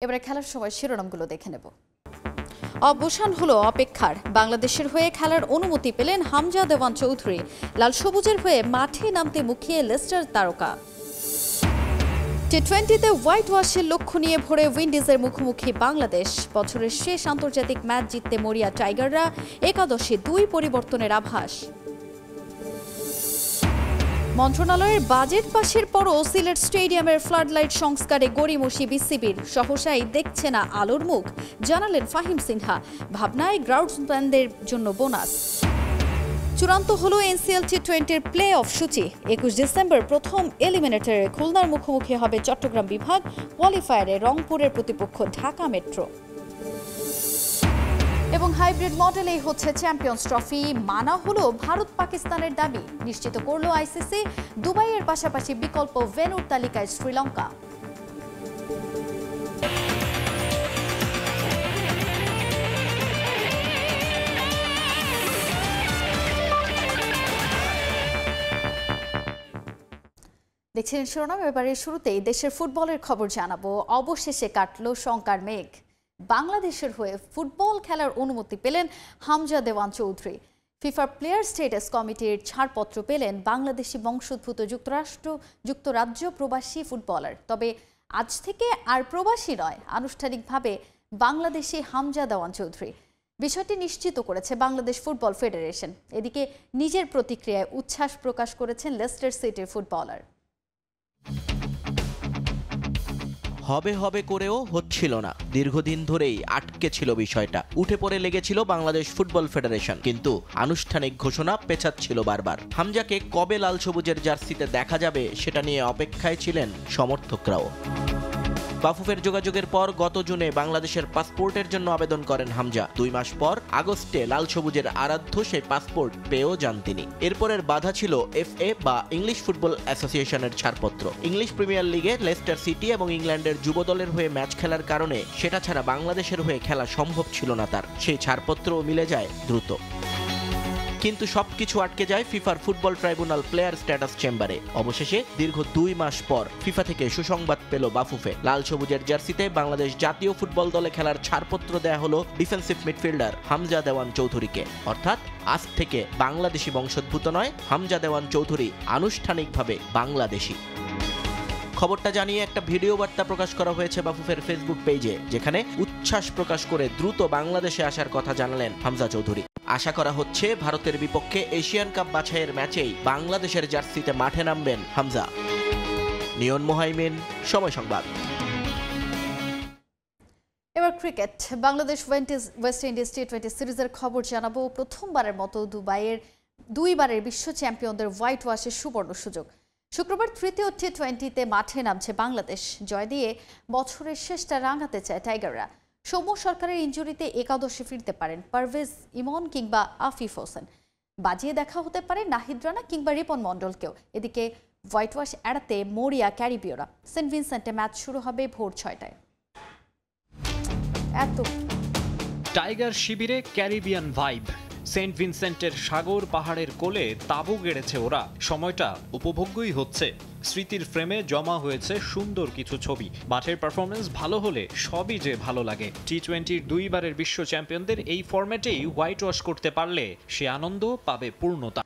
এবারে খেলার সময় শিরোনামগুলো দেখে নেব। অবসান হলো অপেক্ষার। বাংলাদেশের হয়ে খেলার অনুমতি পেলেন হামজা দেওয়ান চৌধুরী। লাল সবুজের হয়ে মাঠে নামতে মুখিয়ে লেস্টার তারকা। টি-20তে হোয়াইট ওয়াশের লক্ষ্য নিয়ে ভোরে উইন্ডিজের মুখোমুখি বাংলাদেশ। বছরের শেষ আন্তর্জাতিক ম্যাচ জিততে মরিয়া টাইগাররা। একাদশে 2 পরিবর্তনের আভাস। মন্ত্রণালয়ের বাজেট পাশের পরও সিলেট স্টেডিয়ামের ফ্লাডলাইট সংস্কারে গড়িমসি বিসিবির। সহসাই দেখছে না আলোর মুখ, জানালেন ফাহিম সিনহা। ভাবনায় গ্রাউন্ডসম্যানদের জন্য বোনাস। চূড়ান্ত হলো এনসিএল টি-20-র প্লে অফ সূচি। 21 ডিসেম্বর প্রথম এলিমিনেটরে খুলনার মুখোমুখি হবে চট্টগ্রাম বিভাগ। কোয়ালিফায়ারে রংপুরের প্রতিপক্ষ ঢাকা মেট্রো। এবং হাইব্রিড মডেলেই হচ্ছে চ্যাম্পিয়ন্স ট্রফি। মানা হলো ভারত পাকিস্তানের দাবি। নিশ্চিত করল আইসিসি। দুবাইয়ের পাশাপাশি বিকল্প ভেন্যুর তালিকায় শ্রীলঙ্কা। দেখছেন শিরোনাম। এবারে শুরুতেই দেশের ফুটবলের খবর জানাবো। অবশেষে কাটলো শঙ্কার মেঘ। বাংলাদেশের হয়ে ফুটবল খেলার অনুমতি পেলেন হামজা দেওয়ান চৌধুরী। ফিফার প্লেয়ার স্ট্যাটাস কমিটির ছাড়পত্র পেলেন বাংলাদেশি বংশোদ্ভূত যুক্তরাজ্য প্রবাসী ফুটবলার। তবে আজ থেকে আর প্রবাসী নয়, আনুষ্ঠানিকভাবে বাংলাদেশি হামজা দেওয়ান চৌধুরী। বিষয়টি নিশ্চিত করেছে বাংলাদেশ ফুটবল ফেডারেশন। এদিকে নিজের প্রতিক্রিয়ায় উচ্ছ্বাস প্রকাশ করেছেন লেস্টার সিটির ফুটবলার। হবে হবে করেও হচ্ছিল না। দীর্ঘদিন ধরেই আটকে ছিল বিষয়টা। উঠে পড়ে লেগেছিল বাংলাদেশ ফুটবল ফেডারেশন, কিন্তু আনুষ্ঠানিক ঘোষণা পেছাচ্ছিল বারবার। হামজাকে কবে লাল সবুজের জার্সিতে দেখা যাবে সেটা নিয়ে অপেক্ষায় ছিলেন সমর্থকরাও। বাফুফের যোগাযোগের পর গত জুনে বাংলাদেশের পাসপোর্টের জন্য আবেদন করেন হামজা। 2 মাস পর আগস্টে লাল সবুজের আরাধ্য সেই পাসপোর্ট পেয়েও যান তিনি। এরপরের বাধা ছিল এফএ বা ইংলিশ ফুটবল অ্যাসোসিয়েশনের ছাড়পত্র। ইংলিশ প্রিমিয়ার লিগে লেস্টার সিটি এবং ইংল্যান্ডের যুব দলের হয়ে ম্যাচ খেলার কারণে সেটা ছাড়া বাংলাদেশের হয়ে খেলা সম্ভব ছিল না তার। সেই ছাড়পত্রও মিলে যায় দ্রুত। কিন্তু সবকিছু আটকে যায় ফিফার ফুটবল ট্রাইব্যুনাল প্লেয়ার স্ট্যাটাস চেম্বারে। অবশেষে দীর্ঘ 2 মাস পর ফিফা থেকে সুসংবাদ পেল বাফুফে। লাল সবুজের জার্সিতে বাংলাদেশ জাতীয় ফুটবল দলে খেলার ছাড়পত্র দেয়া হলো ডিফেন্সিভ মিডফিল্ডার হামজা দেওয়ান চৌধুরীকে। অর্থাৎ আজ থেকে বাংলাদেশি বংশোদ্ভূত নয়, হামজা দেওয়ান চৌধুরী আনুষ্ঠানিকভাবে বাংলাদেশি। খবরটা জানিয়ে একটা ভিডিও বার্তা প্রকাশ করা হয়েছে বাফুফের ফেসবুক পেজে, যেখানে উচ্ছ্বাস প্রকাশ করে দ্রুত বাংলাদেশে আসার কথা জানালেন হামজা চৌধুরী। আশা করা হচ্ছে ভারতের বিপক্ষে এশিয়ান কাপ বাছাইয়ের ম্যাচেই বাংলাদেশের জার্সিতে মাঠে নামবেন হামজা। নিয়ন মোহাইমিন, সময় সংবাদ। এবার ক্রিকেট। বাংলাদেশ ওয়েস্ট ইন্ডিজ টি-20 সিরিজের খবর জানাবো। প্রথমবারের মতো দুইবারের বিশ্ব চ্যাম্পিয়নদের হোয়াইট ওয়াশের সুবর্ণ সুযোগ। শুক্রবার তৃতীয় টি-20তে মাঠে নামছে বাংলাদেশ। জয় দিয়ে বছরের শেষটা রাঙাতে চায় টাইগাররা। সৌম্য সরকারের ইনজুরিতে একাদশে ফিরতে পারেন পারভেজ ইমন কিংবা আফিফ হোসেন। বাজিয়ে দেখা হতে পারে নাহিদ রানা কিংবা রিপন মণ্ডলকেও। এদিকে হোয়াইট ওয়াশ এড়াতে মরিয়া ক্যারিবীয়রা। সেন্ট ভিনসেন্টে ম্যাচ শুরু হবে ভোর 6টায়। টাইগার শিবিরে ক্যারিবিয়ান ভাইব। সেন্ট ভিনসেন্টের সাগর পাহাড়ের কোলে তাঁবু গেড়েছে ওরা। সময়টা উপভোগ্যই হচ্ছে। স্মৃতির ফ্রেমে জমা হয়েছে সুন্দর কিছু ছবি। মাঠের পারফরমেন্স ভালো হলে সবই যে ভালো লাগে। টি-20-র 2বারের বিশ্ব চ্যাম্পিয়নদের এই ফরম্যাটেই হোয়াইট ওয়াশ করতে পারলে সে আনন্দ পাবে পূর্ণতা।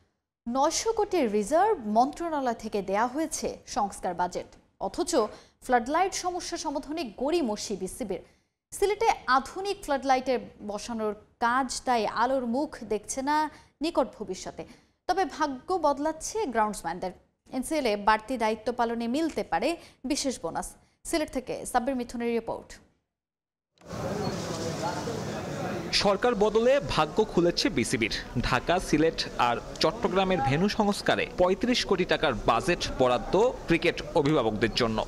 900 কোটির রিজার্ভ মন্ত্রণালয় থেকে দেয়া হয়েছে সংস্কার বাজেট, অথচ ফ্লাডলাইট সমস্যা সমাধানে গড়িমসি বিসিবির। সিলেটে আধুনিক ফ্লাডলাইটের বসানোর কাজ তাই আলোর মুখ দেখছে না নিকট ভবিষ্যতে। তবে ভাগ্য বদলাচ্ছে গ্রাউন্ডসম্যানদের। এনসিএলে বাড়তি দায়িত্ব পালনে মিলতে পারে বিশেষ বোনাস। সিলেট থেকে সাব্বির মিথুনের রিপোর্ট। সরকার বদলে ভাগ্য খুলেছে বিসিবির। ঢাকা, সিলেট আর চট্টগ্রামের ভেন্যু সংস্কারে 35 কোটি টাকার বাজেট বরাদ্দ ক্রিকেট অভিভাবকদের জন্য।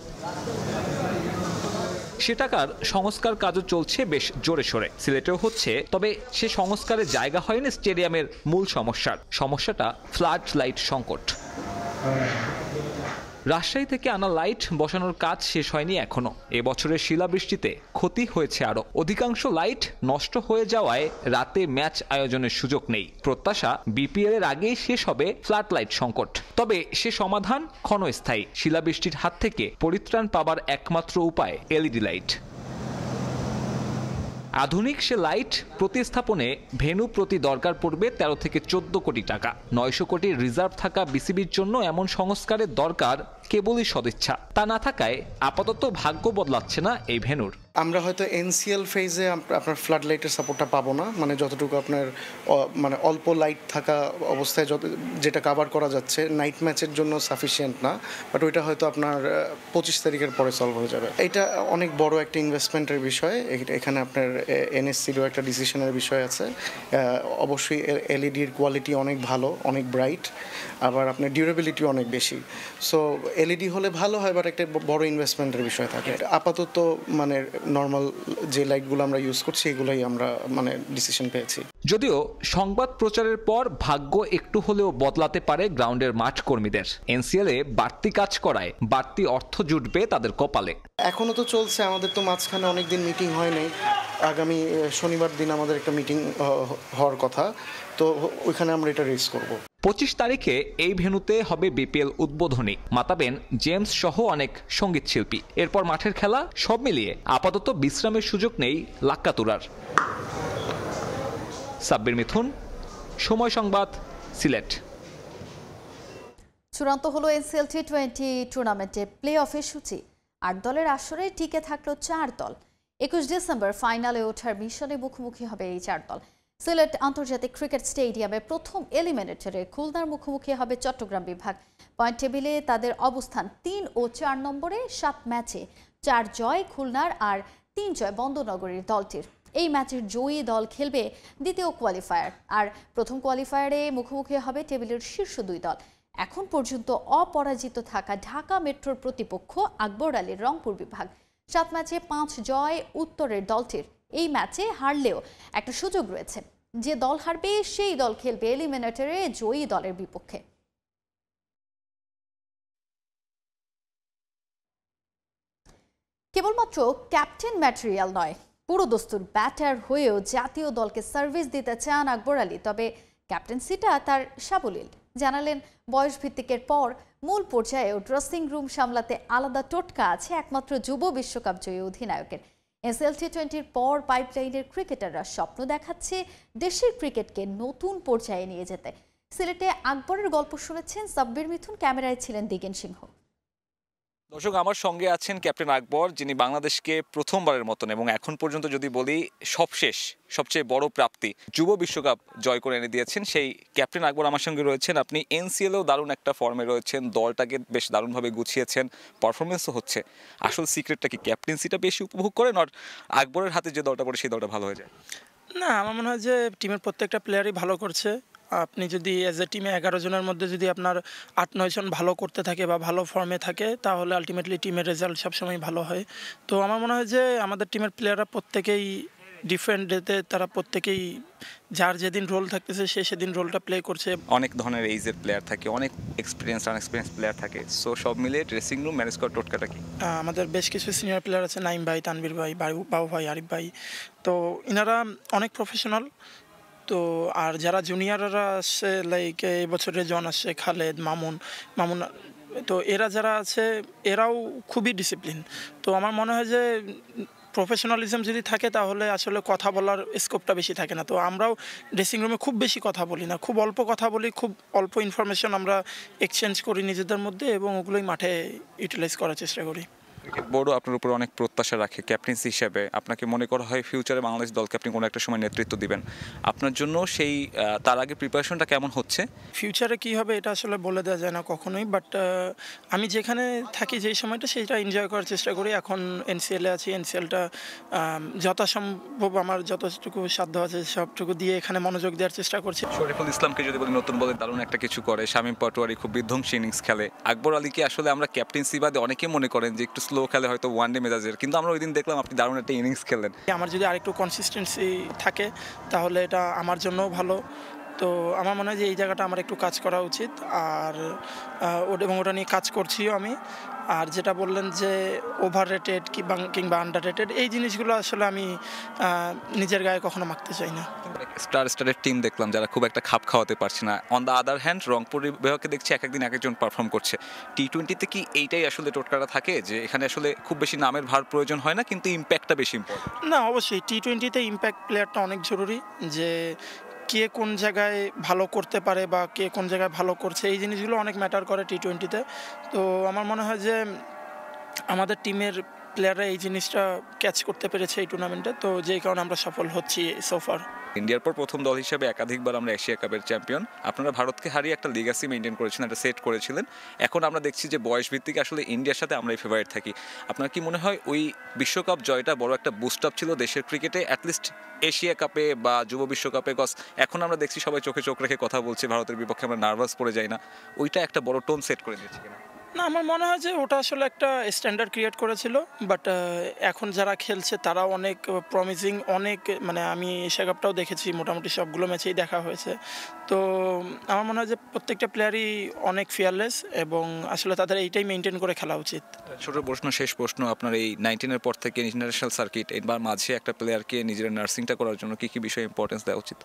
সে টাকার সংস্কার কাজও চলছে বেশ জোরে সোরে। সিলেটেও হচ্ছে, তবে সে সংস্কারে জায়গা হয়নি স্টেডিয়ামের মূল সমস্যাটা ফ্লাড লাইট সংকট। রাজশাহী থেকে আনা লাইট বসানোর কাজ শেষ হয়নি এখনো। এবছরের শিলাবৃষ্টিতে ক্ষতি হয়েছে আরো। অধিকাংশ লাইট নষ্ট হয়ে যাওয়ায় রাতে ম্যাচ আয়োজনের সুযোগ নেই। প্রত্যাশা বিপিএল এর আগেই শেষ হবে ফ্ল্যাট লাইট সংকট। তবে সে সমাধান ক্ষণস্থায়ী। শিলাবৃষ্টির হাত থেকে পরিত্রাণ পাবার একমাত্র উপায় এলইডি লাইট। আধুনিক সে লাইট প্রতিস্থাপনে ভেন্যু প্রতি দরকার পড়বে 13 থেকে 14 কোটি টাকা। 900 কোটি রিজার্ভ থাকা বিসিবির জন্য এমন সংস্কারের দরকার কেবলই সদিচ্ছা। তা না থাকায় আপাতত ভাগ্য বদলাচ্ছে না এই ভেন্যুর। আমরা হয়তো এনসিএল ফেজে আপনার ফ্লাড লাইটের সাপোর্টটা পাবো না, মানে যতটুকু আপনার মানে অল্প লাইট থাকা অবস্থায় যেটা কাভার করা যাচ্ছে নাইট ম্যাচের জন্য সাফিসিয়েন্ট না, বাট ওইটা হয়তো আপনার 25 তারিখের পরে সলভ হয়ে যাবে। এটা অনেক বড় একটা ইনভেস্টমেন্টের বিষয়। এখানে আপনার এনএসসিরও একটা ডিসিশনের বিষয় আছে। অবশ্যই এলইডির কোয়ালিটি অনেক ভালো, অনেক ব্রাইট, আবার আপনার ডিউরেবিলিটি অনেক বেশি। সো এলইডি হলে ভালো হয়, বাট একটা বড় ইনভেস্টমেন্টের বিষয় থাকে। আপাতত মানে নর্মাল যে লাইটগুলো আমরা ইউজ করছি এগুলোই আমরা মানে ডিসিশন পেয়েছি। যদিও সংবাদ প্রচারের পর ভাগ্য একটু হলেও বদলাতে পারে গ্রাউন্ডের মাঠ কর্মীদের। এনসিএলে বাড়তি কাজ করায় বাড়তি অর্থ জুটবে তাদের কপালে। এখনো তো চলছে, আমাদের তো মাঝখানে অনেকদিন মিটিং হয় নাই। আগামী শনিবার দিন আমাদের একটা মিটিং হওয়ার কথা, তো ওইখানে আমরা এটা রেজ করব। 25 তারিখে এই ভেন্যুতে হবে বিপিএল উদ্বোধনী। মাতাবেন জেমস সহ অনেক সঙ্গীত শিল্পী। এরপর মাঠের খেলা, সব মিলিয়ে আপাতত বিশ্রামের সুযোগ নেই লাক্কাতুরার। সাব্বির মিথুন, সময় সংবাদ, সিলেট। চূড়ান্ত হলো এনসিএল টি20 টুর্নামেন্টে প্লে অফের সূচি। 8 দলের আসরে টিকে থাকলো 4 দল। 21 ডিসেম্বর ফাইনালে ওঠার মিশনে মুখোমুখি হবে এই 4 দল। সিলেট আন্তর্জাতিক ক্রিকেট স্টেডিয়ামে প্রথম এলিমিনেটরে খুলনার মুখোমুখি হবে চট্টগ্রাম বিভাগ। পয়েন্ট টেবিলে তাদের অবস্থান 3 ও 4 নম্বরে। 7 ম্যাচে 4 জয় খুলনার আর 3 জয় বন্দরনগরীর দলটির। এই ম্যাচের জয়ী দল খেলবে দ্বিতীয় কোয়ালিফায়ার, আর প্রথম কোয়ালিফায়ারে মুখোমুখি হবে টেবিলের শীর্ষ 2 দল। এখন পর্যন্ত অপরাজিত থাকা ঢাকা মেট্রোর প্রতিপক্ষ আকবর আলীর রংপুর বিভাগ। 7 ম্যাচে 5 জয় উত্তরের দলটির। এই ম্যাচে হারলেও একটা সুযোগ রয়েছে, যে দল হারবে সেই দল খেলবে এলিমিনেটরে জয়ী দলের বিপক্ষে। কেবলমাত্র ক্যাপ্টেন ম্যাটেরিয়াল নয়, পুরো দস্তুর ব্যাটার হয়েও জাতীয় দলকে সার্ভিস দিতে চান আকবর আলী। তবে ক্যাপ্টেন্সিটা তার সাবলীল। জানালেন বয়স ভিত্তিকের পর মূল পর্যায়েও ড্রেসিং রুম সামলাতে আলাদা টোটকা আছে একমাত্র যুব বিশ্বকাপ জয়ী অধিনায়কের। এনসিএল টি20-র পর পাইপলাইনের ক্রিকেটাররা স্বপ্ন দেখাচ্ছে দেশের ক্রিকেটকে নতুন পর্যায়ে নিয়ে যেতে। সিলেটে আকবরের গল্প শুনেছেন সাব্বির মিথুন, ক্যামেরায় ছিলেন দিগেন সিংহ। দর্শক, আমার সঙ্গে আছেন ক্যাপ্টেন আকবর, যিনি বাংলাদেশকে প্রথমবারের মতন এবং এখন পর্যন্ত যদি বলি সবচেয়ে বড় প্রাপ্তি যুব বিশ্বকাপ জয় করে এনে দিয়েছেন সেই ক্যাপ্টেন আকবর আমার সঙ্গে রয়েছেন। আপনি এনসিএলেও দারুণ একটা ফর্মে রয়েছেন, দলটাকে বেশ দারুণভাবে গুছিয়েছেন, পারফরমেন্সও হচ্ছে। আসল সিক্রেটটা কি ক্যাপ্টেন্সিটা বেশি উপভোগ করেন, আর আকবরের হাতে যে দলটা পড়ে সেই দলটা ভালো হয়ে যায়? না, আমার মনে হয় যে টিমের প্রত্যেকটা প্লেয়ারই ভালো করছে। আপনি যদি অ্যাজ এ টিমে 11 জনের মধ্যে যদি আপনার 8-9 জন ভালো করতে থাকে বা ভালো ফর্মে থাকে, তাহলে আলটিমেটলি টিমের রেজাল্ট সবসময় ভালো হয়। তো আমার মনে হয় যে আমাদের টিমের প্লেয়াররা প্রত্যেকেই ডিফারেন্ট ডেতে তারা প্রত্যেকেই যার যেদিন রোল থাকতেছে সে সেদিন রোলটা প্লে করছে। অনেক ধরনের এইজের প্লেয়ার থাকে, অনেক এক্সপিরিয়েন্স আনএক্সপিরিয়েন্স প্লেয়ার থাকে, সো সব মিলিয়ে ড্রেসিং রুম ম্যানেজ করার টোটকাটা কি? আমাদের বেশ কিছু সিনিয়র প্লেয়ার আছে, নাইম ভাই, তানভীর ভাই, বাবু ভাই, আরিফ ভাই। তো ইনারা অনেক প্রফেশনাল। তো আর যারা জুনিয়ররা আসছে, লাইক এই বছরে জন আসছে, খালেদ, মামুন, তো এরা যারা আছে এরাও খুবই ডিসিপ্লিন। তো আমার মনে হয় যে প্রফেশনালিজম যদি থাকে তাহলে আসলে কথা বলার স্কোপটা বেশি থাকে না। তো আমরাও ড্রেসিং রুমে খুব বেশি কথা বলি না, খুব অল্প কথা বলি, খুব অল্প ইনফরমেশন আমরা এক্সচেঞ্জ করি নিজেদের মধ্যে, এবং ওগুলোই মাঠে ইউটিলাইজ করার চেষ্টা করি। বড় আপনার উপর অনেক প্রত্যাশা রাখে ক্যাপ্টেন্সি হিসেবে। আপনাকে মনে করা হয় ফিউচারে বাংলাদেশ দলকে আপনি কোনো একটা সময় নেতৃত্ব দিবেন। আপনার জন্য সেই তার আগে প্রিপারেশনটা কেমন হচ্ছে? ফিউচারে কী হবে এটা আসলে বলে দেওয়া যায় না কখনোই, বাট আমি যেখানে থাকি যেই সময়টা সেইটা এনজয় করার চেষ্টা করি। এখন এনসিএলে আছি, এনসিএলটা যথাসম্ভব আমার যতটুকু সাধ্য আছে সবটুকু দিয়ে এখানে মনোযোগ দেওয়ার চেষ্টা করছি। শরীফুল ইসলামকে যদি বলি নতুন বলে দারুণ একটা কিছু করে, শামীম পাটোয়ারি খুব বিধ্বংসী ইনিংস খেলে। আকবর আলীকে আসলে আমরা ক্যাপ্টেন্সি বাদে অনেকে মনে করেন যে একটু স্লো খেলে, হয়তো ওয়ানডে মেজাজের, কিন্তু আমরা ওই দিন দেখলাম আপনি দারুণ একটা ইনিংস খেলেন। আমার যদি আরেকটু কনসিস্টেন্সি থাকে তাহলে এটা আমার জন্যও ভালো। তো আমার মনে হয় যে এই জায়গাটা আমার একটু কাজ করা উচিত, আর এবং ওটা নিয়ে কাজ করছিও আমি। আর যেটা বললেন যে ওভার রেটেড কিংবা আন্ডার রেটেড, এই জিনিসগুলো আসলে আমি নিজের গায়ে কখনো মাখতে চাই না। স্টারের টিম দেখলাম যারা খুব একটা খাপ খাওয়াতে পারছে না। On the other hand Rangpur বিভাগকে দেখছি এক একদিন এক একজন পারফর্ম করছে। টি-20তে কি এইটাই আসলে টোটকাটা থাকে যে এখানে আসলে খুব বেশি নামের ভার প্রয়োজন হয় না, কিন্তু ইম্প্যাক্টটা বেশি ইম্পর্টেন্ট? না, অবশ্যই টি-20তে ইম্প্যাক্ট প্লেয়ারটা অনেক জরুরি, যে কে কোন জায়গায় ভালো করতে পারে বা কে কোন জায়গায় ভালো করছে, এই জিনিসগুলো অনেক ম্যাটার করে টি-20তে। তো আমার মনে হয় যে আমাদের টিমের প্লেয়াররা এই জিনিসটা ক্যাচ করতে পেরেছে এই টুর্নামেন্টে, তো যেই কারণে আমরা সফল হচ্ছি সোফার। ইন্ডিয়ার পর প্রথম দল হিসেবে একাধিকবার আমরা এশিয়া কাপের চ্যাম্পিয়ন। আপনারা ভারতকে হারিয়ে একটা লিগাসি মেনটেন করেছিলেন, একটা সেট করেছিলেন। এখন আমরা দেখছি যে বয়স ভিত্তিক আসলে ইন্ডিয়ার সাথে আমরাই ফেভারিট থাকি। আপনার কি মনে হয় ওই বিশ্বকাপ জয়টা বড় একটা বুস্ট আপ ছিল দেশের ক্রিকেটে, অ্যাটলিস্ট এশিয়া কাপে বা যুব বিশ্বকাপে? কজ এখন আমরা দেখছি সবাই চোখে চোখ রেখে কথা বলছে, ভারতের বিপক্ষে আমরা নার্ভাস পড়ে যাই না, ওইটা একটা বড় টোন সেট করে দিয়েছে কিনা? না, আমার মনে হয় যে ওটা আসলে একটা স্ট্যান্ডার্ড ক্রিয়েট করেছিল, বাট এখন যারা খেলছে তারাও অনেক প্রমিসিং, অনেক মানে আমি এশিয়া কাপটাও দেখেছি, মোটামুটি সবগুলো ম্যাচেই দেখা হয়েছে। তো আমার মনে হয় যে প্রত্যেকটা প্লেয়ারই অনেক ফিয়ারলেস এবং আসলে তাদের এইটাই মেনটেন করে খেলা উচিত। ছোট প্রশ্ন, শেষ প্রশ্ন, আপনার এই 19-এর পর থেকে ইন্টারন্যাশনাল সার্কিট এবার মাঝে একটা প্লেয়ারকে নিজের নার্সিংটা করার জন্য কী কী বিষয়ে ইম্পর্টেন্স দেওয়া উচিত?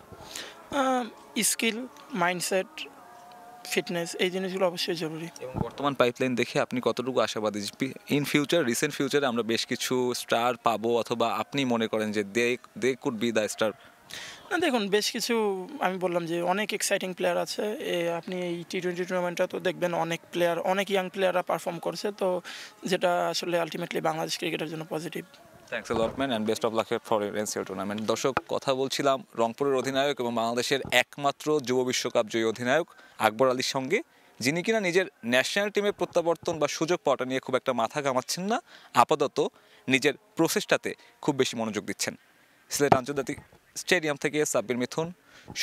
স্কিল, মাইন্ডসেট, ফিটনেস, এই জিনিসগুলো অবশ্যই জরুরি। এবং বর্তমান পাইপলাইন দেখে আপনি কতটুকু আশাবাদী ইন ফিউচার, রিসেন্ট ফিউচারে আমরা বেশ কিছু স্টার পাবো, অথবা আপনি মনে করেন যে they could be the star? না, দেখুন, বেশ কিছু আমি বললাম যে অনেক এক্সাইটিং প্লেয়ার আছে। আপনি এই টি-20 টুর্নামেন্টটা তো দেখবেন, অনেক প্লেয়ার, অনেক ইয়াং প্লেয়াররা পারফর্ম করছে, তো যেটা আসলে আলটিমেটলি বাংলাদেশ ক্রিকেটের জন্য positive. Thanks a lot man and best of luck for NCL tournament. দর্শক, কথা বলছিলাম রংপুরের অধিনায়ক এবং বাংলাদেশের একমাত্র যুব বিশ্বকাপ জয়ী অধিনায়ক আকবর আলীর সঙ্গে, যিনি কিনা নিজের ন্যাশনাল টিমে প্রত্যাবর্তন বা সুযোগ পাওয়াটা নিয়ে খুব একটা মাথা ঘামাচ্ছেন না, আপাতত নিজের প্রচেষ্টাতে খুব বেশি মনোযোগ দিচ্ছেন। সিলেট আন্তর্জাতিক স্টেডিয়াম থেকে সাব্বির মিথুন,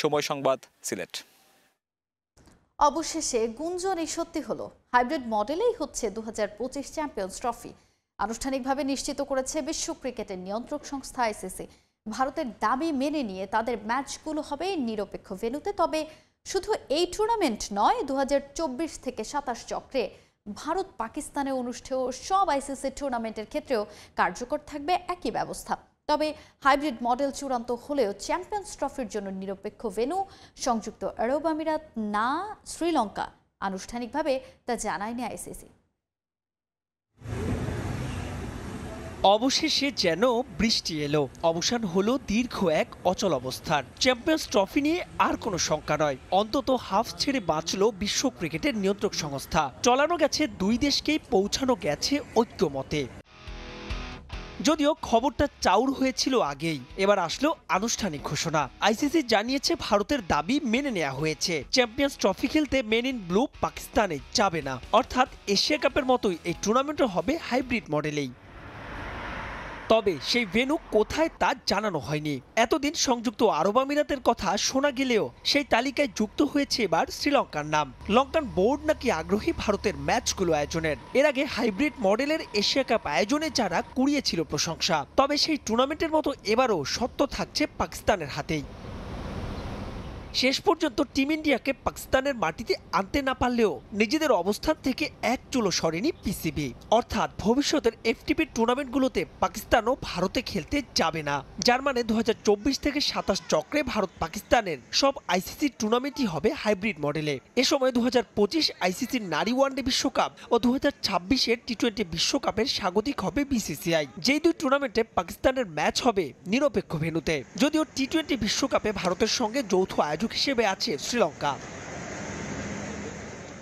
সময় সংবাদ, সিলেট। অবশেষে গুঞ্জনই সত্যি হলো, হাইব্রিড মডেলেই হচ্ছে 2025 চ্যাম্পিয়ন্স ট্রফি। আনুষ্ঠানিকভাবে নিশ্চিত করেছে বিশ্ব ক্রিকেটের নিয়ন্ত্রক সংস্থা আইসিসি। ভারতের দাবি মেনে নিয়ে তাদের ম্যাচগুলো হবে নিরপেক্ষ ভেন্যুতে। তবে শুধু এই টুর্নামেন্ট নয়, 2024 থেকে 27 চক্রে ভারত পাকিস্তানে অনুষ্ঠেয় সব আইসিসি টুর্নামেন্টের ক্ষেত্রেও কার্যকর থাকবে একই ব্যবস্থা। তবে হাইব্রিড মডেল চূড়ান্ত হলেও চ্যাম্পিয়ন্স ট্রফির জন্য নিরপেক্ষ ভেন্যু সংযুক্ত আরব আমিরাত না শ্রীলঙ্কা, আনুষ্ঠানিকভাবে তা জানায়নি আইসিসি। অবশেষে যেন বৃষ্টি এলো, অবসান হলো দীর্ঘ এক অচল অবস্থার। চ্যাম্পিয়ন্স ট্রফি নিয়ে আর কোনো শঙ্কা নয়, অন্তত হাফ ছেড়ে বাঁচল বিশ্ব ক্রিকেটের নিয়ন্ত্রক সংস্থা। চলানো গেছে দুই দেশকেই, পৌঁছানো গেছে ঐক্যমতে। যদিও খবরটা চাউর হয়েছিল আগেই, এবার আসলো আনুষ্ঠানিক ঘোষণা। আইসিসি জানিয়েছে ভারতের দাবি মেনে নেওয়া হয়েছে। চ্যাম্পিয়ন্স ট্রফি খেলতে মেন ইন ব্লু পাকিস্তানে যাবে না, অর্থাৎ এশিয়া কাপের মতোই এই টুর্নামেন্টও হবে হাইব্রিড মডেলেই। তবে সেই ভেন্যু কোথায় তা জানানো হয়নি। এতদিন সংযুক্ত আরব আমিরাতের কথা শোনা গেলেও সেই তালিকায় যুক্ত হয়েছে এবার শ্রীলঙ্কার নাম। লঙ্কান বোর্ড নাকি আগ্রহী ভারতের ম্যাচগুলো আয়োজনের। এর আগে হাইব্রিড মডেলের এশিয়া কাপ আয়োজনে যারা কুড়িয়েছিল প্রশংসা, তবে সেই টুর্নামেন্টের মতো এবারও সত্য থাকছে পাকিস্তানের হাতেই। শেষ পর্যন্ত টিম ইন্ডিয়াকে পাকিস্তানের মাটিতে আনতে না পারলেও নিজেদের অবস্থান থেকে এক চুলো সরেনি পিসিবি। অর্থাৎ ভবিষ্যতের এফটিপি টুর্নামেন্টগুলোতে পাকিস্তানও ভারতে খেলতে যাবে না, যার মানে 2024 থেকে 27 চক্রে ভারত পাকিস্তানের সব আইসিসি টুর্নামেন্টই হবে হাইব্রিড মডেলে। এ সময় 2025 আইসিসির নারী ওয়ানডে বিশ্বকাপ ও 2026-এর টি-20 বিশ্বকাপের স্বাগতিক হবে বিসিসিআই। যেই দুই টুর্নামেন্টে পাকিস্তানের ম্যাচ হবে নিরপেক্ষ ভেন্যুতে। যদিও টি-20 বিশ্বকাপে ভারতের সঙ্গে যৌথ আয়োজক হিসেবে আছে শ্রীলঙ্কা।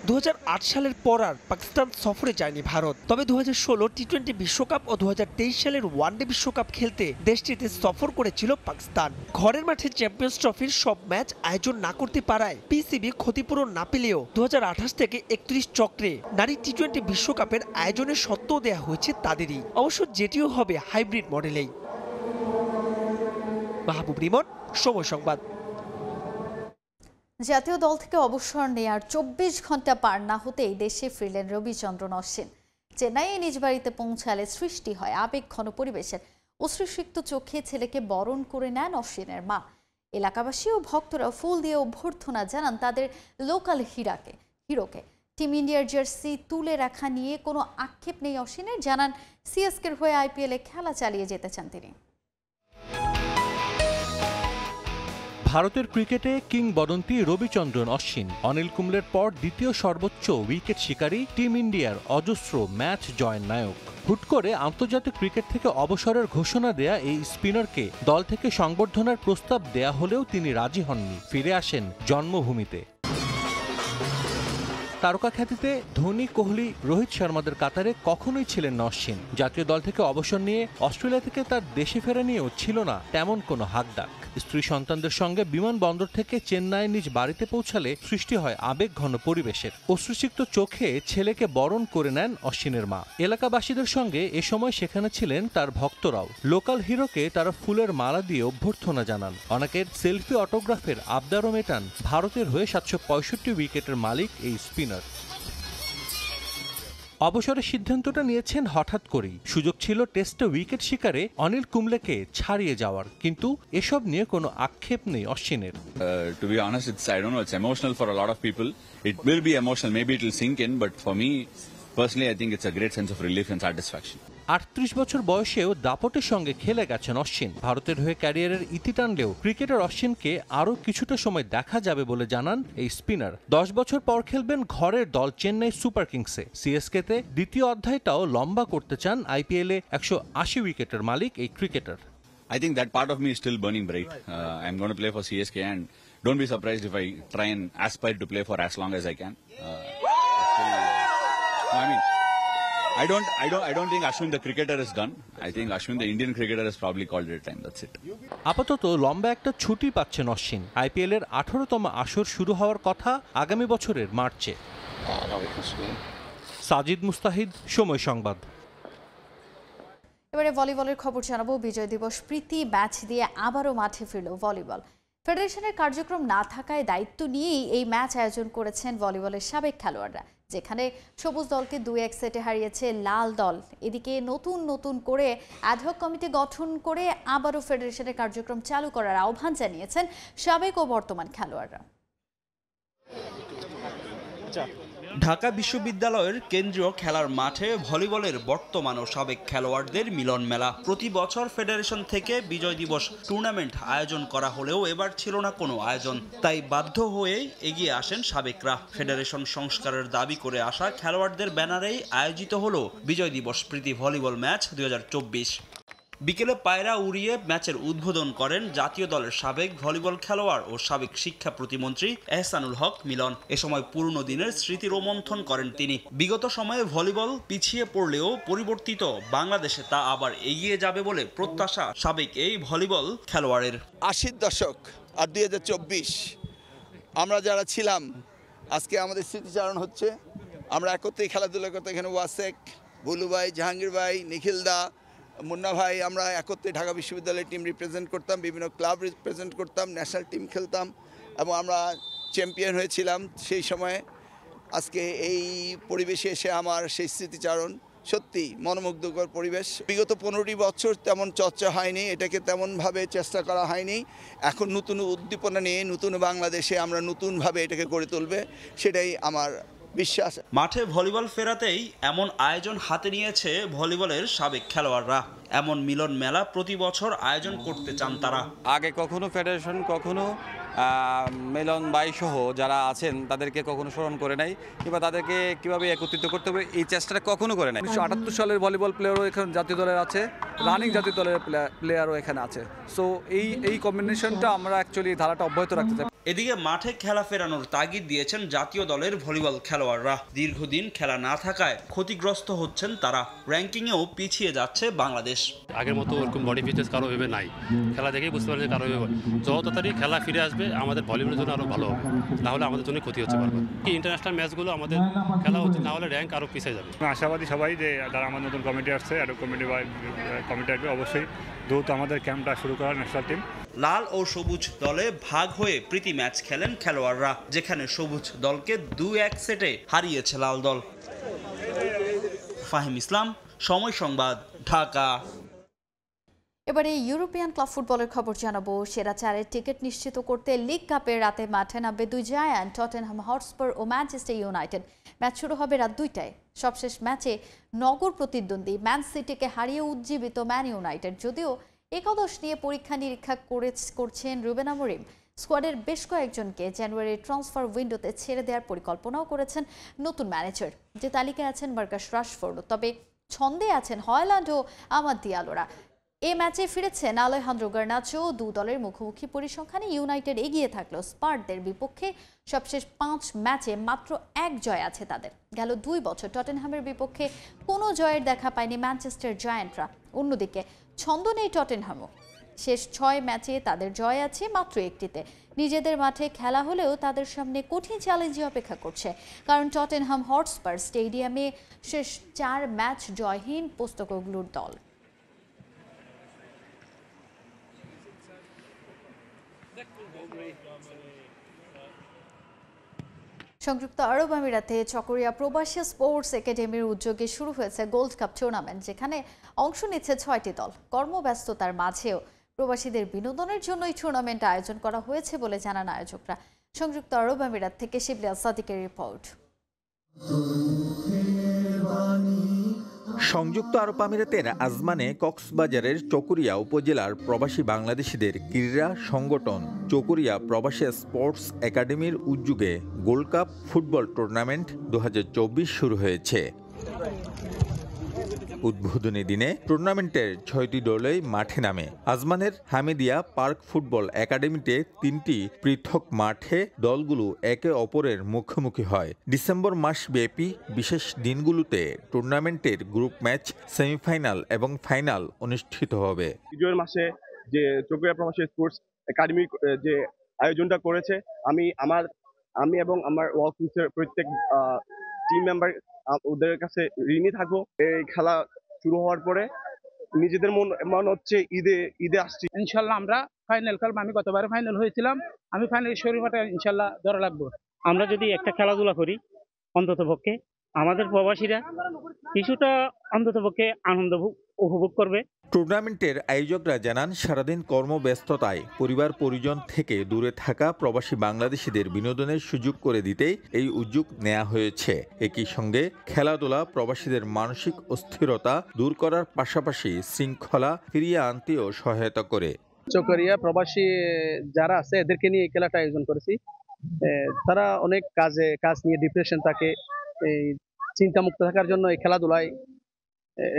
2008 সালের পর আর পাকিস্তান সফরে যায়নি ভারত। তবে 2016 টি-20 বিশ্বকাপ ও 2023 সালের ওয়ানডে বিশ্বকাপ খেলতে দেশটিতে সফর করেছিল পাকিস্তান। ঘরের মাঠে চ্যাম্পিয়ন্স ট্রফির সব ম্যাচ আয়োজন না করতে পারায় পিসিবি ক্ষতিপূরণ না পেলেও 2028 থেকে 31 চক্রে নারী টি-20 বিশ্বকাপের আয়োজনের সত্ত্ব দেওয়া হয়েছে তাদেরই, অবশ্য যেটিও হবে হাইব্রিড মডেলেই। মাহবুব রিমন, সময় সংবাদ। জাতীয় দল থেকে অবসর নেয়ার 24 ঘন্টা পার না হতেই দেশে ফিরলেন রবিচন্দ্রন অশ্বিন। চেন্নাইয়ে নিজ বাড়িতে পৌঁছালে সৃষ্টি হয় আবেগঘন পরিবেশের। অশ্রুসিক্ত চোখে ছেলেকে বরণ করে নেন অশ্বিনের মা। এলাকাবাসী ও ভক্তরা ফুল দিয়ে অভ্যর্থনা জানান তাদের লোকাল হিরোকে। টিম ইন্ডিয়ার জার্সি তুলে রাখা নিয়ে কোনো আক্ষেপ নেই অশ্বিনের, জানান সিএসকের হয়ে আইপিএলে খেলা চালিয়ে যেতে চান তিনি। ভারতের ক্রিকেটে কিংবদন্তি রবিচন্দ্রন অশ্বিন অনিল কুম্বলের পর দ্বিতীয় সর্বোচ্চ উইকেট শিকারী টিম ইন্ডিয়ার অজস্র ম্যাচ জয়ের নায়ক। হুট করে আন্তর্জাতিক ক্রিকেট থেকে অবসরের ঘোষণা দেয়া এই স্পিনারকে দল থেকে সংবর্ধনার প্রস্তাব দেয়া হলেও তিনি রাজি হননি, ফিরে আসেন জন্মভূমিতে। তারকা খ্যাতিতে ধোনি, কোহলি, রোহিত শর্মাদের কাতারে কখনোই ছিলেন না অশ্বিন। জাতীয় দল থেকে অবসর নিয়ে অস্ট্রেলিয়া থেকে তার দেশে ফেরা নিয়েও ছিল না তেমন কোনো হাকডাক। স্ত্রী সন্তানদের সঙ্গে বিমানবন্দর থেকে চেন্নাই নিজ বাড়িতে পৌঁছালে সৃষ্টি হয় আবেগঘন পরিবেশের। অশ্রুসিক্ত চোখে ছেলেকে বরণ করে নেন অশ্বিনের মা। এলাকাবাসীদের সঙ্গে এ সময় সেখানে ছিলেন তার ভক্তরাও। লোকাল হিরোকে তারা ফুলের মালা দিয়ে অভ্যর্থনা জানান। অনেকের সেলফি অটোগ্রাফের আবদারও মেটান ভারতের হয়ে 765 উইকেটের মালিক এই স্পিনার। অবসরের সিদ্ধান্তটা নিয়েছেন হঠাৎ করেই। সুযোগ ছিল টেস্টে উইকেট শিকারে অনিল কুম্বলেকে ছাড়িয়ে যাওয়ার, কিন্তু এসব নিয়ে কোনো আক্ষেপ নেই অশ্বিনের। To be honest, I don't know, it's emotional for a lot of people. It will be emotional, maybe it will sink in, but for me personally I think it's a great sense of relief and satisfaction. 38 বছর বয়সেও দাপটের সঙ্গে খেলে গেছেন অশ্বিন। ভারতের হয়ে ক্যারিয়ারের ইতি টানলেও cricketer অশ্বিনকে আরও কিছুটা সময় দেখা যাবে বলে জানান এই স্পিনার। 10 বছর পর খেলবেন ঘরের দল চেন্নাই সুপার কিংসে। সিএসকেতে দ্বিতীয় অধ্যায়টাও লম্বা করতে চান আইপিএলে 180 উইকেটের মালিক এই cricketer. I think that part of me is still burning bright. I'm going to play for CSK and don't be surprised if I try and aspire to play for as long as I can. I don't think Ashwin the cricketer is done. I think Ashwin the Indian cricketer has probably called it time. That's it. আপাতত লম্বা একটা ছুটি পাচ্ছেন অশ্বিন। আইপিএলের 18তম আসর শুরু হওয়ার কথা আগামী বছরের মার্চে। সাজিদ মুস্তাহিদ, সময় সংবাদ। এবারে ভলিবলের খবর জানাবো। বিজয় দিবস প্রীতি ম্যাচ দিয়ে আবারও মাঠে ফিরল ভলিবল। ফেডারেশনের কার্যক্রম না থাকায় দায়িত্ব নিয়েই এই ম্যাচ আয়োজন করেছেন ভলিবলের সাবেক খেলোয়াড়রা, যেখানে সবুজ দলকে 2-1 সেটে হারিয়েছে লাল দল। এদিকে নতুন করে অ্যাডহক কমিটি গঠন করে আবারও ফেডারেশনের কার্যক্রম চালু করার আহ্বান জানিয়েছেন সাবেক ও বর্তমান খেলোয়াড়রা। ঢাকা বিশ্ববিদ্যালয়ের কেন্দ্রীয় খেলার মাঠে ভলিবলের বর্তমান ও সাবেক খেলোয়াড়দের মিলন মেলা। প্রতি বছর ফেডারেশন থেকে বিজয় দিবস টুর্নামেন্ট আয়োজন করা হলেও এবার ছিল না কোনো আয়োজন, তাই বাধ্য হয়ে এগিয়ে আসেন সাবেকরা। ফেডারেশন সংস্কারের দাবি করে আসা খেলোয়াড়দের ব্যানারেই আয়োজিত হলো বিজয় দিবস প্রীতি ভলিবল ম্যাচ 2024। বিকেলে পায়রা উড়িয়ে ম্যাচের উদ্বোধন করেন জাতীয় দলের সাবেক ভলিবল খেলোয়াড় ও সাবেক শিক্ষা প্রতিমন্ত্রী এহসানুল হক মিলন। এ সময় পুরনো দিনের স্মৃতি রোমন্থন করেন তিনি। বিগত সময়ে ভলিবল পিছিয়ে পড়লেও পরিবর্তিত বাংলাদেশে তা আবার এগিয়ে যাবে বলে প্রত্যাশা সাবেক এই ভলিবল খেলোয়াড়ের। 80 দশক আর 2024 আমরা যারা ছিলাম, আজকে আমাদের স্মৃতিচারণ হচ্ছে। আমরা একত্রেই খেলাধুলা করতে, এখানে ওয়াসেক, বুলু ভাই, জাহাঙ্গীর ভাই, নিখিল দা, মুন্না ভাই, আমরা একত্রে ঢাকা বিশ্ববিদ্যালয়ের টিম রিপ্রেজেন্ট করতাম, বিভিন্ন ক্লাব রিপ্রেজেন্ট করতাম, ন্যাশনাল টিম খেলতাম এবং আমরা চ্যাম্পিয়ন হয়েছিলাম সেই সময়ে। আজকে এই পরিবেশে এসে আমার সেই স্মৃতিচারণ সত্যি মনোমুগ্ধকর পরিবেশ। বিগত 15টি বছর তেমন চর্চা হয়নি, এটাকে তেমনভাবে চেষ্টা করা হয়নি। এখন নতুন উদ্দীপনা নিয়ে নতুন বাংলাদেশে আমরা নতুনভাবে এটাকে গড়ে তুলবে, সেটাই আমার বিশ্বাস। মাঠে ভলিবল ফেরাতেই এমন আয়োজন হাতে নিয়েছে ভলিবলের সাবেক খেলোয়াড়রা। এমন মিলন মেলা প্রতি বছর আয়োজন করতে চান তারা। আগে কখনো ফেডারেশন কখনো মিলন ভাই সহ যারা আছেন তাদেরকে কখনো স্মরণ করে নাই, কিংবা তাদেরকে কিভাবে একত্রিত করতে হবে এই চেষ্টাটা কখনো করে নাই। 1978 সালের ভলিবল প্লেয়ারও এখানে জাতীয় দলের আছে, রানিং জাতীয় দলের প্লেয়ারও এখানে আছে। সো এই কম্বিনেশনটা আমরা অ্যাকচুয়ালি ধারাটা অব্যাহত রাখতে চাই। এদিকে মাঠে খেলা ফেরানোর তাগিদ দিয়েছেন জাতীয় দলের ভলিবল খেলোয়াড়রা। দীর্ঘদিন খেলা না থাকায় ক্ষতিগ্রস্ত হচ্ছেন তারা। র্যাঙ্কিংয়েও পিছিয়ে যাচ্ছে বাংলাদেশ। আগের মতো ওরকম বডি ফিটনেস কারো ভেবে নাই, খেলা দেখেই বুঝতে পারছি কারো ভেবে। যত তাড়াতাড়ি খেলা ফিরে আসবে আমাদের ভলিবলের জন্য আরও ভালো হবে, তাহলে আমাদের জন্য ক্ষতি হচ্ছে বারবার। ইন্টারন্যাশনাল ম্যাচগুলো আমাদের খেলা উচিত, না হলে র্যাঙ্ক আরও পিছিয়ে যাবে। আশাবাদী সবাই যে যারা আমার নতুন কমিটি আসছে, অ্যাডহক কমিটি আসবে অবশ্যই দ্রুত আমাদের ক্যাম্পটা শুরু করার ন্যাশনাল টিম। লাল ও সবুজ দলে ভাগ হয়ে প্রীতি ম্যাচ খেলেন খেলোয়াড়রা, যেখানে সবুজ দলকে 2-1 সেটে হারিয়েছে লাল দল। ফাহিম ইসলাম, সময় সংবাদ, ঢাকা। এবারে ইউরোপিয়ান ক্লাব ফুটবলের খবর জানাবো। সেরা চারের টিকিট নিশ্চিত করতে লিগ কাপের রাতে মাঠে নামবে দুই জায়ান্ট টটেনহাম হটস্পার ও ম্যানচেস্টার ইউনাইটেড। ম্যাচ শুরু হবে রাত 2টায়। সবশেষ ম্যাচে নগর প্রতিদ্বন্দ্বী ম্যান সিটিকে হারিয়ে উজ্জীবিত ম্যান ইউনাইটেড। যদিও একাদশ নিয়ে পরীক্ষা নিরীক্ষা করছেন রুবেন আমরিম। স্কোয়াডের বেশ কয়েকজনকে জানুয়ারির ট্রান্সফার উইন্ডোতে ছেড়ে দেওয়ার পরিকল্পনাও করেছেন নতুন ম্যানেজার। যে তালিকায় আছেন মার্কাস রাশফোর্ড, তবে ছন্দে আছেন হয়ল্যান্ড ও আমাদ দিয়ালোরা। এ ম্যাচে ফিরেছেন আলেহান্দ্রো গার্নাচো। দু দলের মুখোমুখি পরিসংখ্যানে ইউনাইটেড এগিয়ে থাকলেও স্পারদের বিপক্ষে সবশেষ 5 ম্যাচে মাত্র 1 জয় আছে তাদের। গেল 2 বছর টটেনহামের বিপক্ষে কোনো জয়ের দেখা পায়নি ম্যানচেস্টার জায়ান্টরা। অন্যদিকে ছন্দ নেই টটেনহামও। শেষ 6 ম্যাচে তাদের জয় আছে মাত্র 1টিতে। নিজেদের মাঠে খেলা হলেও তাদের সামনে কঠিন চ্যালেঞ্জ অপেক্ষা করছে, কারণ টটেনহাম হটস্পার স্টেডিয়ামে শেষ 4 ম্যাচ জয়হীন পোস্তেকোগলুর দল। সংযুক্ত আরব আমিরাতে চকরিয়া প্রবাসী স্পোর্টস একাডেমির উদ্যোগে শুরু হয়েছে গোল্ড কাপ টুর্নামেন্ট, যেখানে অংশ নিচ্ছে 6টি দল। কর্মব্যস্ততার মাঝেও প্রবাসীদের বিনোদনের জন্য এই টুর্নামেন্ট আয়োজন করা হয়েছে বলে জানান আয়োজকরা। সংযুক্ত আরব আমিরাত থেকে শিবলি সাদিকের রিপোর্ট। সংযুক্ত আরব আমিরাতের আজমানে কক্সবাজারের চকরিয়া উপজেলার প্রবাসী বাংলাদেশিদের ক্রীড়া সংগঠন চকরিয়া প্রবাসী স্পোর্টস একাডেমির উদ্যোগে গোল্ড কাপ ফুটবল টুর্নামেন্ট 2024 শুরু হয়েছে। উদ্বোধনী দিনে টুর্নামেন্টের 6টি দলই মাঠে নামে। আজমানের হামিদিয়া পার্ক ফুটবল একাডেমিতে 3টি পৃথক মাঠে দলগুলো একে অপরের মুখোমুখি হয়। ডিসেম্বর মাস ব্যাপী বিশেষ দিনগুলোতে টুর্নামেন্টের গ্রুপ ম্যাচ, সেমিফাইনাল এবং ফাইনাল অনুষ্ঠিত হবে। বিজয়ের মাসে যে চকরিয়া প্রবাসী স্পোর্টস একাডেমি যে আয়োজনটা করেছে, আমি এবং আমার ওয়ার্কফোর্সের প্রত্যেক টিম মেম্বার ওদের কাছে ঋণী থাকবো। এই খেলা শুরু হওয়ার পরে নিজেদের মন হচ্ছে ঈদে আসছি। ইনশাল্লাহ আমরা ফাইনাল খেলবো। আমি গতবারে ফাইনাল হয়েছিলাম, আমি ফাইনাল শরীফটা ইনশাল্লাহ ধরা লাগবো। আমরা যদি একটা খেলাধুলা করি, অন্তত পক্ষে আমাদের প্রবাসীরা কিছুটা অন্তত পক্ষে আনন্দ উপভোগ করবে। টুর্নামেন্টের আয়োজকরা জানান, সারাদিন কর্মব্যস্ততায় পরিবার পরিজন থেকে দূরে থাকা প্রবাসী বাংলাদেশিদের বিনোদনের সুযোগ করে দিতেই এই উদ্যোগ নেওয়া হয়েছে। একই সঙ্গে খেলাধুলা প্রবাসীদের মানসিক অস্থিরতা দূর করার পাশাপাশি শৃঙ্খলা ফিরিয়ে আনতেও সহায়তা করে। চকরিয়া প্রবাসী যারা আছে এদেরকে নিয়ে এই খেলাটা আয়োজন করেছি। তারা অনেক কাজ নিয়ে ডিপ্রেশন থাকে, এই চিন্তামুক্ত থাকার জন্য এই খেলাধুলায়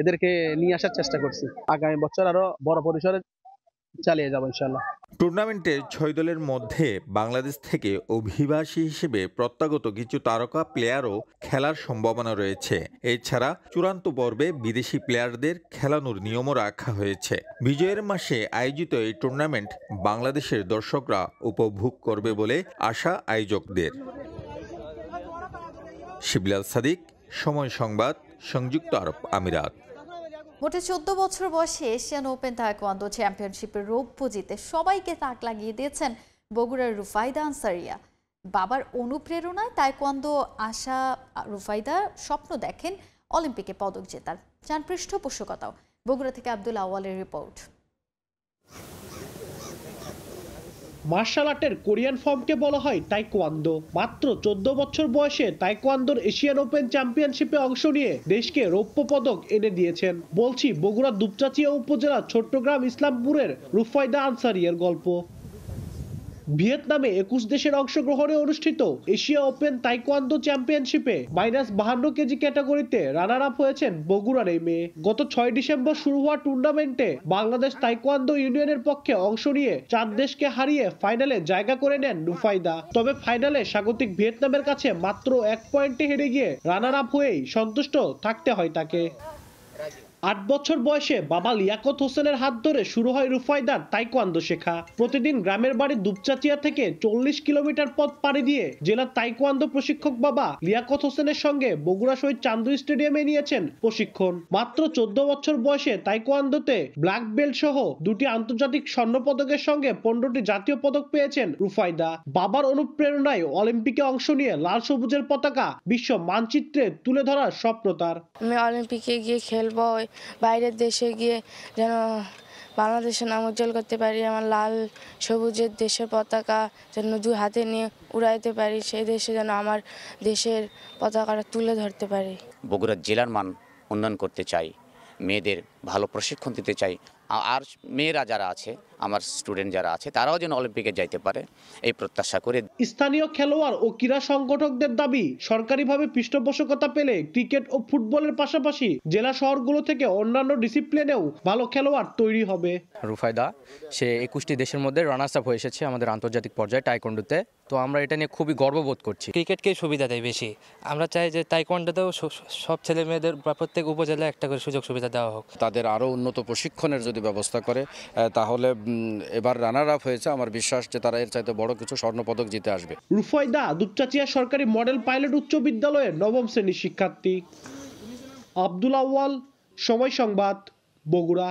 এদেরকে নিয়ে আসার চেষ্টা করছি। আগামী বছর আরো বড় পরিসরে চালিয়ে যাব ইনশাআল্লাহ। টুর্নামেন্টের 6 দলের মধ্যে বাংলাদেশ থেকে অভিবাসী হিসেবে প্রত্যাগত কিছু তারকা প্লেয়ারও খেলার সম্ভাবনা রয়েছে। এছাড়া চূড়ান্ত পর্বে বিদেশি প্লেয়ারদের খেলানোর নিয়মও রাখা হয়েছে। বিজয়ের মাসে আয়োজিত এই টুর্নামেন্ট বাংলাদেশের দর্শকরা উপভোগ করবে বলে আশা আয়োজকদের। শিবলি সাদিক, সময় সংবাদ, সংযুক্ত আরব আমিরাত। মোটে 14 বছর বয়সে এশিয়ান ওপেন তায়কোয়ান্দো চ্যাম্পিয়নশিপের রৌপ্য জিতে সবাইকে তাক লাগিয়ে দিয়েছেন বগুড়ার রুফাইদা আনসারিয়া। বাবার অনুপ্রেরণায় তায়কোয়ান্দো আসা রুফাইদা স্বপ্ন দেখেন অলিম্পিকে পদক জেতার। চান পৃষ্ঠপোষকতাও। বগুড়া থেকে আব্দুল আওয়ালের রিপোর্ট। মার্শাল আর্টের কোরিয়ান ফর্মকে বলা হয় তাইকোয়ান্দো। মাত্র 14 বছর বয়সে তাইকোয়ান্দোর এশিয়ান ওপেন চ্যাম্পিয়নশিপে অংশ নিয়ে দেশকে রৌপ্য পদক এনে দিয়েছেন। বলছি বগুড়া দুপচাচিয়া উপজেলা ছোট্টগ্রাম ইসলামপুরের রুফাইদা আনসারিয়ার গল্প। ভিয়েতনামে 21 দেশের অংশগ্রহণে অনুষ্ঠিত এশিয়া ওপেন তাইকোয়ান্দো চ্যাম্পিয়নশিপে -52 কেজি ক্যাটাগরিতে রানার আপ হয়েছেন বগুড়ার এই মেয়ে। গত 6 ডিসেম্বর শুরু হওয়া টুর্নামেন্টে বাংলাদেশ তাইকোয়ান্দো ইউনিয়নের পক্ষে অংশ নিয়ে 4 দেশকে হারিয়ে ফাইনালে জায়গা করে নেন রুফাইদা। তবে ফাইনালে স্বাগতিক ভিয়েতনামের কাছে মাত্র 1 পয়েন্টে হেরে গিয়ে রানার আপ হয়েই সন্তুষ্ট থাকতে হয় তাকে। 8 বছর বয়সে বাবা লিয়াকত হোসেনের হাত ধরে শুরু হয় রুফাইদার তাইকোয়ান্দো শেখা। প্রতিদিন গ্রামের বাড়ি দুপচাচিয়া থেকে 40 কিলোমিটার পথ পাড়ি দিয়ে জেলার তাইকোয়ান্দো প্রশিক্ষক বাবা লিয়াকত হোসেনের সঙ্গে বগুড়া শহীদ চান্দু স্টেডিয়ামে নিয়েছেন প্রশিক্ষণ। মাত্র 14 বছর বয়সে তাইকোয়ান্দোতে ব্ল্যাক বেল্ট সহ 2টি আন্তর্জাতিক স্বর্ণ পদকের সঙ্গে 15টি জাতীয় পদক পেয়েছেন রুফাইদা। বাবার অনুপ্রেরণায় অলিম্পিকে অংশ নিয়ে লাল সবুজের পতাকা বিশ্ব মানচিত্রে তুলে ধরার স্বপ্ন তার। আমি অলিম্পিকে গিয়ে খেলবো, বাইরের দেশে গিয়ে যেন বাংলাদেশের নাম উজ্জ্বল করতে পারি, আমার লাল সবুজের দেশের পতাকা যেন দুই হাতে নিয়ে উড়াইতে পারি, সেই দেশে যেন আমার দেশের পতাকাটা তুলে ধরতে পারি। বগুড়া জেলার মান উন্নয়ন করতে চাই, মেয়েদের ভালো প্রশিক্ষণ দিতে চাই, আর মেয়েরা যারা আছে, আমার স্টুডেন্ট যারা আছে, তারাও যেন অলিম্পিকে যাইতে পারে এই প্রত্যাশা করে। স্থানীয় খেলোয়াড় ও ক্রীড়া সংগঠকদের দাবি, সরকারিভাবে পৃষ্ঠপোষকতা পেলে ক্রিকেট ও ফুটবলের পাশাপাশি জেলা শহরগুলো থেকে অন্যান্য ডিসিপ্লিনেও ভালো খেলোয়াড় তৈরি হবে। রুফায়দা সে 21টি দেশের মধ্যে রানার্স আপ হয়ে এসেছে আমাদের আন্তর্জাতিক পর্যায়ে টাইকোয়ান্ডোতে, তো আমরা এটা নিয়ে খুবই গর্ববোধ করছি। ক্রিকেটকে সুবিধা দেয় বেশি, আমরা চাই যে টাইকোয়ান্ডোতেও সব ছেলে মেয়েদের বা প্রত্যেক উপজেলায় একটা করে সুযোগ সুবিধা দেওয়া হোক। তাদের আরও উন্নত প্রশিক্ষণের যদি ব্যবস্থা করে তাহলে এবার রানার আপ হয়েছে, আমার বিশ্বাস যে তারা এর চাইতে বড় কিছু স্বর্ণপদক জিতে আসবে। রুফায়দা দুপচাচিয়া সরকারি মডেল পাইলট উচ্চ বিদ্যালয়ের 9ম শ্রেণীর শিক্ষার্থী। আব্দুল আউয়াল, সময় সংবাদ, বগুড়া।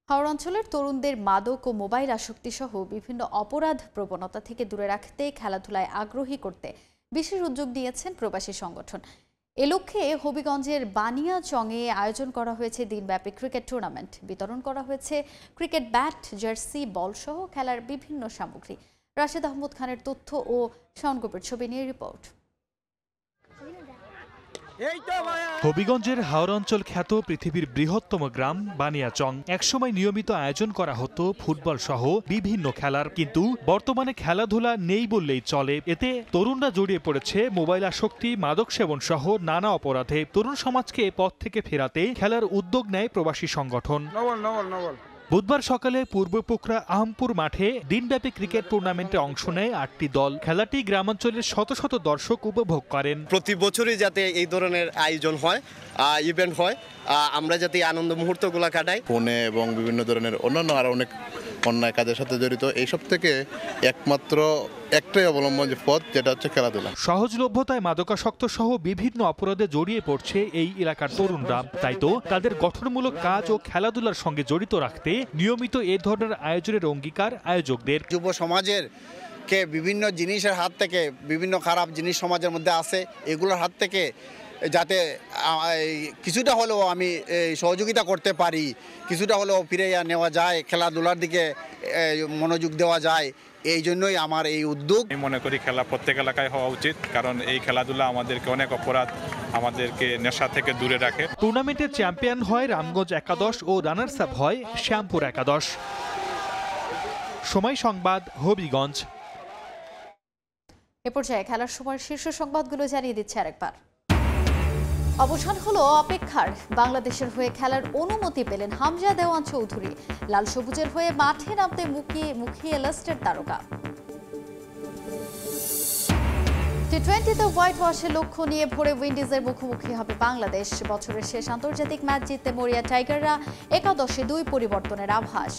হাওড় অঞ্চলের তরুণদের মাদক ও মোবাইল আসক্তি সহ বিভিন্ন অপরাধ প্রবণতা থেকে দূরে রাখতে খেলাধুলায় আগ্রহী করতে বিশেষ উদ্যোগ নিয়েছেন প্রবাসী সংগঠন। এ লক্ষ্যে হবিগঞ্জের বানিয়াচংয়ে আয়োজন করা হয়েছে দিনব্যাপী ক্রিকেট টুর্নামেন্ট। বিতরণ করা হয়েছে ক্রিকেট ব্যাট, জার্সি, বল সহ খেলার বিভিন্ন সামগ্রী। রাশেদ আহমদ খানের তথ্য ও শাওনগোপের ছবি নিয়ে রিপোর্ট। হবিগঞ্জের হাওড় অঞ্চল খ্যাত পৃথিবীর বৃহত্তম গ্রাম বানিয়াচং একসময় নিয়মিত আয়োজন করা হতো ফুটবল সহ বিভিন্ন খেলার, কিন্তু বর্তমানে খেলাধুলা নেই বললেই চলে। এতে তরুণরা জড়িয়ে পড়েছে মোবাইল আসক্তি, মাদক সেবন সহ নানা অপরাধে। তরুণ সমাজকে এ পথ থেকে ফেরাতে খেলার উদ্যোগ নেয় প্রবাসী সংগঠন। বুধবার সকালে পূর্ব পোখরা আহমপুর মাঠে দিনব্যাপী ক্রিকেট টুর্নামেন্টে অংশ নেয় 8টি দল। খেলাটি গ্রামাঞ্চলের শত শত দর্শক উপভোগ করেন। প্রতি বছরই যাতে এই ধরনের আয়োজন হয়, ইভেন্ট হয়, আমরা যাতে আনন্দ মুহূর্তগুলো কাটাই। ফোনে এবং বিভিন্ন ধরনের অন্যান্য আরো অনেক অন্যায় কাজের সাথে জড়িত, এইসব থেকে একমাত্র একটাই অবলম্বন যে পথ, যেটা হচ্ছে খেলাধুলা। সহজলভ্যতায় মাদকাসক্ত সহ বিভিন্ন অপরাধে জড়িয়ে পড়ছে এই এলাকার তরুণরা। তাই তো তাদের গঠনমূলক কাজ ও খেলাধুলার সঙ্গে জড়িত রাখতে নিয়মিত এ ধরনের আয়োজনের অঙ্গীকার আয়োজকদের। যুব সমাজের কে বিভিন্ন জিনিসের হাত থেকে, বিভিন্ন খারাপ জিনিস সমাজের মধ্যে আছে, এগুলোর হাত থেকে যাতে কিছুটা হলেও আমি সহযোগিতা করতে পারি, কিছুটা হলেও ফিরে নেওয়া যায়, খেলাধুলার দিকে মনোযোগ দেওয়া যায়, এই জন্যই আমার এই উদ্যোগ। আমি মনে করি খেলা প্রত্যেক এলাকায় হওয়া উচিত, কারণ এই খেলাধুলা আমাদেরকে অনেক অপরাধ, আমাদেরকে নেশা থেকে দূরে রাখে। টুর্নামেন্টের চ্যাম্পিয়ন হয় রামগঞ্জ একাদশ ও রানার্স আপ হয় শ্যামপুর একাদশ। সময় সংবাদ, হবিগঞ্জ। এ পর্যায়ে খেলার সময় শীর্ষ সংবাদগুলো জানিয়ে দিচ্ছে আরেকবার। অবসান হলো অপেক্ষার। বাংলাদেশের হয়ে খেলার অনুমতি পেলেন হামজা দেওয়ান চৌধুরী। লাল সবুজের হয়ে মাঠে নামতে মুখিয়ে লেস্টার তারকা। টি-20তে হোয়াইট ওয়াশের লক্ষ্য নিয়ে ভোরে উইন্ডিজের মুখোমুখি হবে বাংলাদেশ। বছরের শেষ আন্তর্জাতিক ম্যাচ জিততে মরিয়া টাইগাররা, একাদশে 2 পরিবর্তনের আভাস।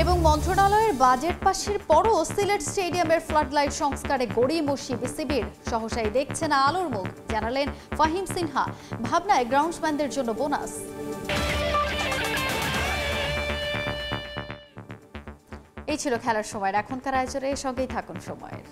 এবং মন্ত্রণালয়ের বাজেট পাশের পরও সিলেট স্টেডিয়ামের ফ্লাডলাইট সংস্কারে গড়িমসি বিসিবির। সহসাই দেখছে না আলোর মুখ, জানালেন ফাহিম সিনহা। ভাবনায় গ্রাউন্ডসম্যানদের জন্য বোনাস। এই ছিল খেলার সময়। এখনকার আয়োজনে সঙ্গেই থাকুন সময়ের।